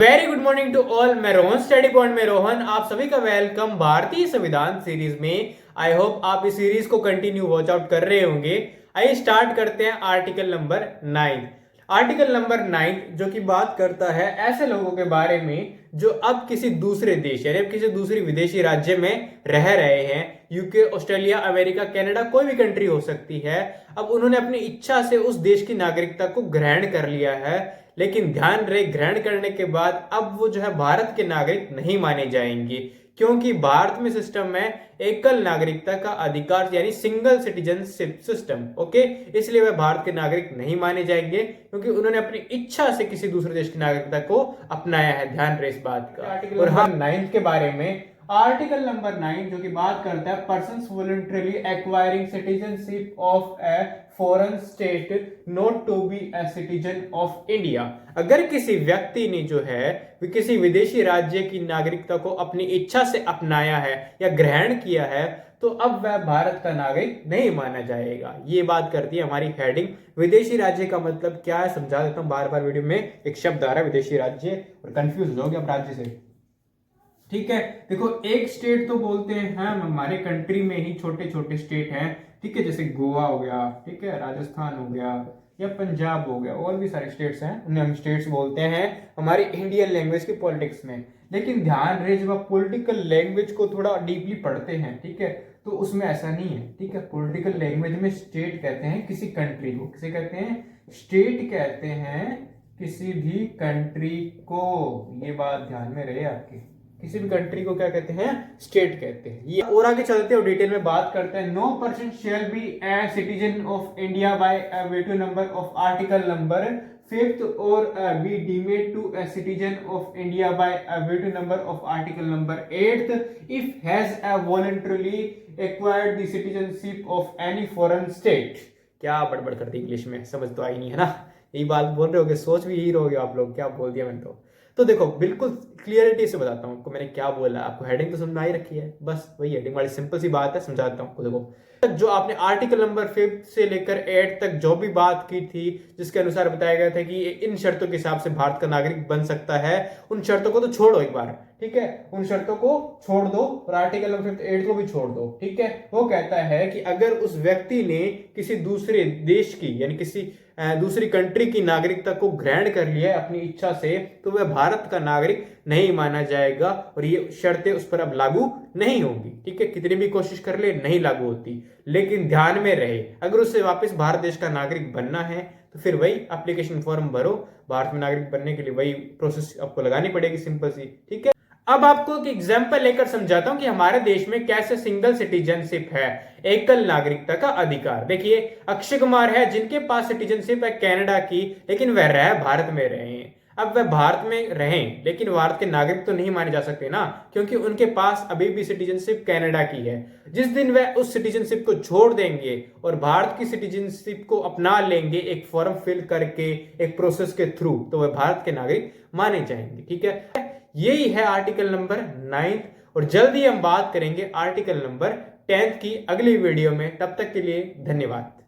Very good morning to all. मैं Rohan, study point में रोहन, आप सभी का वेलकम भारतीय संविधान सीरीज में। आई होप आप इस सीरीज को कंटिन्यू वॉच आउट कर रहे होंगे। आइए स्टार्ट करते हैं आर्टिकल नंबर 9। आर्टिकल नंबर 9 जो कि बात करता है ऐसे लोगों के बारे में जो अब किसी दूसरे देश यानी किसी दूसरी विदेशी राज्य में रह रहे हैं। यूके, ऑस्ट्रेलिया, अमेरिका, कनाडा, कोई भी कंट्री हो सकती है। अब उन्होंने अपनी इच्छा से उस देश की नागरिकता को ग्रहण कर लिया है, लेकिन ध्यान रहे ग्रहण करने के बाद अब वो जो है भारत के नागरिक नहीं माने जाएंगे, क्योंकि भारत में सिस्टम में एकल नागरिकता का अधिकार यानी सिंगल सिटीजनशिप सिस्टम। ओके, इसलिए वह भारत के नागरिक नहीं माने जाएंगे क्योंकि उन्होंने अपनी इच्छा से किसी दूसरे देश की नागरिकता को अपनाया है। ध्यान रहे इस बात का। और हम 9 के बारे में आर्टिकल नंबर 9 जो कि बात करता है persons voluntarily acquiring citizenship of a foreign state not to be a citizen of India. अगर किसी व्यक्ति ने जो है किसी विदेशी राज्य की नागरिकता को अपनी इच्छा से अपनाया है या ग्रहण किया है तो अब वह भारत का नागरिक नहीं माना जाएगा। ये बात करती है हमारी हेडिंग। विदेशी राज्य का मतलब क्या है समझा देता हूं। बार बार वीडियो में एक शब्द आ रहा है विदेशी राज्य और कंफ्यूज हो गया आप राज्य से। ठीक है, देखो एक स्टेट तो बोलते हैं हमारे कंट्री में ही छोटे छोटे स्टेट हैं। ठीक है, जैसे गोवा हो गया, ठीक है, राजस्थान हो गया या पंजाब हो गया, और भी सारे स्टेट्स हैं, उन्हें हम स्टेट्स बोलते हैं हमारी इंडियन लैंग्वेज की पॉलिटिक्स में। लेकिन ध्यान रहे जब आप पॉलिटिकल लैंग्वेज को थोड़ा डीपली पढ़ते हैं, ठीक है, तो उसमें ऐसा नहीं है। ठीक है, पॉलिटिकल लैंग्वेज में स्टेट कहते हैं किसी कंट्री को, किसे कहते हैं? स्टेट कहते हैं किसी भी कंट्री को। ये बात ध्यान में रहे आपके, किसी भी कंट्री को क्या कहते हैं? स्टेट कहते हैं। ये और आगे चलते हैं डिटेल में बात करते हैं। No person shall be a citizen of India by a veto number of article number 5th और be deemed to a citizen of India by a veto number of article number 8th if has a voluntarily acquired the citizenship of any foreign state. क्या बड़बड़ करती English में, समझ तो आई नहीं है ना। यही बात बोल रहे होगे, सोच भी यही रहोगे आप लोग, क्या बोल दिया मैंने तो देखो बिल्कुल क्लियरिटी से बताता हूँ आपको मैंने क्या बोला। आपको हेडिंग तो समझ में ही रखी है, बस वही हेडिंग वाली सिंपल सी बात है, समझाता हूँ। देखो जो आपने आर्टिकल नंबर 5 से लेकर 8 तक जो भी बात की थी, जिसके अनुसार बताया गया था कि इन शर्तों के हिसाब से भारत का नागरिक बन सकता है, उन शर्तों को तो छोड़ो एक बार। ठीक है, उन शर्तों को छोड़ दो और आर्टिकल नंबर 8 को भी छोड़ दो। ठीक है, वो कहता है कि अगर उस व्यक्ति ने किसी दूसरे देश की यानी किसी दूसरी कंट्री की नागरिकता को ग्रहण कर लिया है अपनी इच्छा से, तो वह भारत का नागरिक नहीं माना जाएगा और ये शर्तें उस पर अब लागू नहीं होंगी। ठीक है, कितनी भी कोशिश कर ले नहीं लागू होती। लेकिन ध्यान में रहे अगर उसे वापस भारत देश का नागरिक बनना है तो फिर वही एप्लीकेशन फॉर्म भरो, भारत में नागरिक बनने के लिए वही प्रोसेस आपको लगानी पड़ेगी, सिंपल सी। ठीक है, अब आपको एक एग्जांपल लेकर समझाता हूं कि हमारे देश में कैसे सिंगल सिटीजनशिप है, एकल नागरिकता का अधिकार। देखिए अक्षय कुमार है जिनके पास सिटीजनशिप है कनाडा की, लेकिन वह रह भारत में रहे हैं। अब वह भारत में रहें लेकिन भारत के नागरिक तो नहीं माने जा सकते ना, क्योंकि उनके पास अभी भी सिटीजनशिप कनाडा की है। जिस दिन वह उस सिटीजनशिप को छोड़ देंगे और भारत की सिटीजनशिप को अपना लेंगे एक फॉर्म फिल करके, एक प्रोसेस के थ्रू, तो वह भारत के नागरिक माने जाएंगे। ठीक है, यही है आर्टिकल नंबर 9 और जल्दी हम बात करेंगे आर्टिकल नंबर 10 की अगली वीडियो में। तब तक के लिए धन्यवाद।